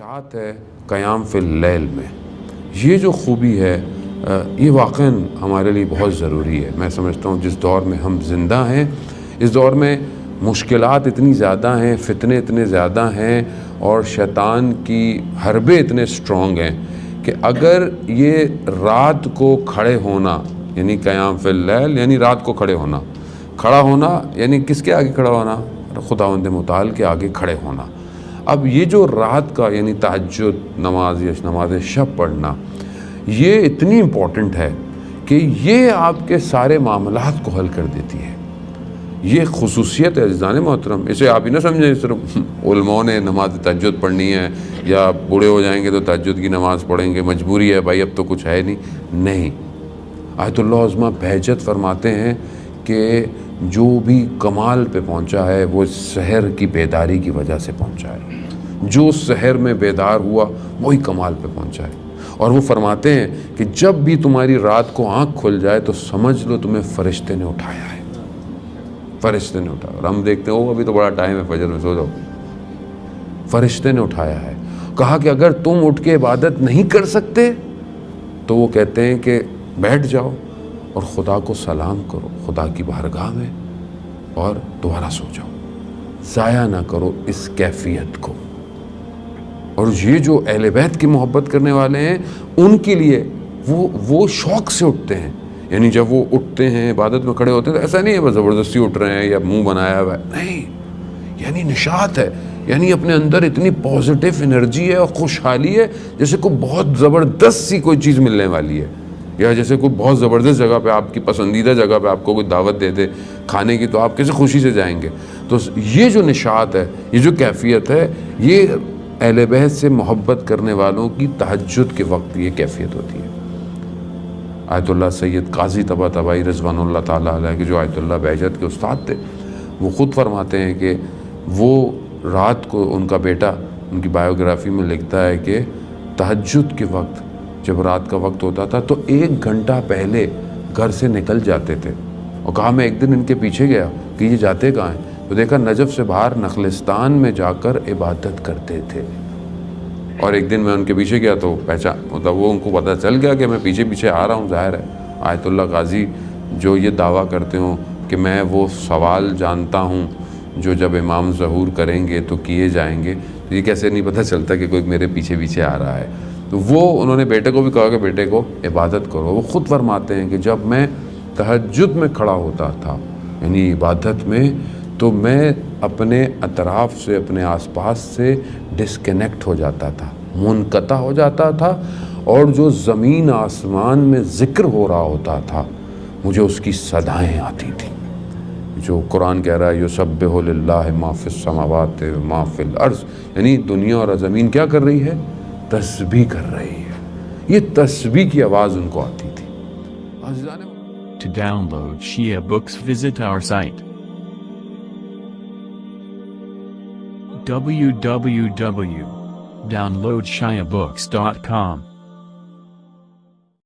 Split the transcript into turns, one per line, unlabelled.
نشاط ہے قیام فی اللیل میں، یہ جو خوبی ہے یہ واقعاً ہمارے لیے بہت ضروری ہے۔ میں سمجھتا ہوں جس دور میں ہم زندہ ہیں، اس دور میں مشکلات اتنی زیادہ ہیں، فتنے اتنے زیادہ ہیں، اور شیطان کی حربے اتنے سٹرونگ ہیں کہ اگر یہ رات کو کھڑے ہونا، یعنی قیام فی اللیل یعنی رات کو کھڑا ہونا یعنی کس کے آگے کھڑا ہونا؟ خداوند متعال کے آگے کھڑے ہونا۔ اب یہ جو رات کا یعنی تہجد نماز یا نماز شب پڑھنا، یہ اتنی امپورٹنٹ ہے کہ یہ آپ کے سارے معاملات کو حل کر دیتی ہے۔ یہ خصوصیت ہے عزیزان محترم، اسے آپ ہی نہ سمجھیں صرف علماء نے نماز تہجد پڑھنی ہے یا بوڑھے ہو جائیں گے تو تہجد کی نماز پڑھیں گے، مجبوری ہے بھائی، اب تو کچھ ہے نہیں۔ آیت اللہ عظمہ بہجت فرماتے ہیں کہ جو بھی کمال پہ پہنچا ہے وہ سحر کی بیداری کی وجہ سے پہنچا ہے۔ جو سحر میں بیدار ہوا وہی کمال پہ پہنچا ہے۔ اور وہ فرماتے ہیں کہ جب بھی تمہاری رات کو آنکھ کھل جائے تو سمجھ لو تمہیں فرشتے نے اٹھایا ہے، فرشتے نے اٹھایا۔ اور ہم دیکھتے ہیں ابھی تو بڑا ٹائم ہے، فجر میں سو جاؤ، فرشتے نے اٹھایا ہے۔ کہا کہ اگر تم اٹھ کے عبادت نہیں کر سکتے تو وہ کہتے ہیں کہ بیٹھ جاؤ اور خدا کو سلام کرو خدا کی بارگاہ میں، اور دوبارہ سو جاؤ، ضائع نہ کرو اس کیفیت کو۔ اور یہ جو اہل بیت کی محبت کرنے والے ہیں ان کے لیے وہ شوق سے اٹھتے ہیں، یعنی جب وہ اٹھتے ہیں عبادت میں کھڑے ہوتے ہیں تو ایسا نہیں ہے بس زبردستی اٹھ رہے ہیں یا منہ بنایا ہوا ہے، نہیں، یعنی نشاط ہے، یعنی اپنے اندر اتنی پازیٹیو انرجی ہے اور خوشحالی ہے جیسے کوئی بہت زبردست سی کوئی چیز ملنے والی ہے، یا جیسے کوئی بہت زبردست جگہ پہ آپ کی پسندیدہ جگہ پہ آپ کو کوئی دعوت دے دے کھانے کی، تو آپ کیسے خوشی سے جائیں گے۔ تو یہ جو نشاط ہے، یہ جو کیفیت ہے، یہ اہل بیت سے محبت کرنے والوں کی تہجد کے وقت یہ کیفیت ہوتی ہے۔ آیت اللہ سید قاضی طباطبائی رضوان اللہ تعالیٰ علیہ کے جو آیت اللہ بہجت کے استاد تھے، وہ خود فرماتے ہیں کہ وہ رات کو ان کا بیٹا ان کی بایوگرافی میں لکھتا ہے کہ تہجد کے وقت جب رات کا وقت ہوتا تھا تو 1 گھنٹہ پہلے گھر سے نکل جاتے تھے، اور کہا میں ایک دن ان کے پیچھے گیا کہ یہ جاتے کہاں ہیں، تو دیکھا نجف سے باہر نخلستان میں جا کر عبادت کرتے تھے۔ اور ایک دن میں ان کے پیچھے گیا تو مطلب وہ ان کو پتہ چل گیا کہ میں پیچھے آ رہا ہوں، ظاہر ہے آیت اللہ قاضی جو یہ دعویٰ کرتے ہوں کہ میں وہ سوال جانتا ہوں جو جب امام ظہور کریں گے تو کیے جائیں گے، تو یہ کیسے نہیں پتہ چلتا کہ کوئی میرے پیچھے آ رہا ہے۔ تو وہ انہوں نے بیٹے کو بھی کہا کہ بیٹے کو عبادت کرو۔ وہ خود فرماتے ہیں کہ جب میں تہجد میں کھڑا ہوتا تھا یعنی عبادت میں، تو میں اپنے اطراف سے اپنے آس پاس سے ڈسکنیکٹ ہو جاتا تھا، منقطع ہو جاتا تھا، اور جو زمین آسمان میں ذکر ہو رہا ہوتا تھا مجھے اس کی صدائیں آتی تھیں، جو قرآن کہہ رہا ہے یسبح للہ ما فی السماوات و ما فی الارض، یعنی دنیا اور زمین کیا کر رہی ہے؟ تسبیح کر رہی ہے۔ یہ تسبیح کی آواز ان کو آتی تھی۔
To download Shia books, visit our site www.downloadshiabooks.com.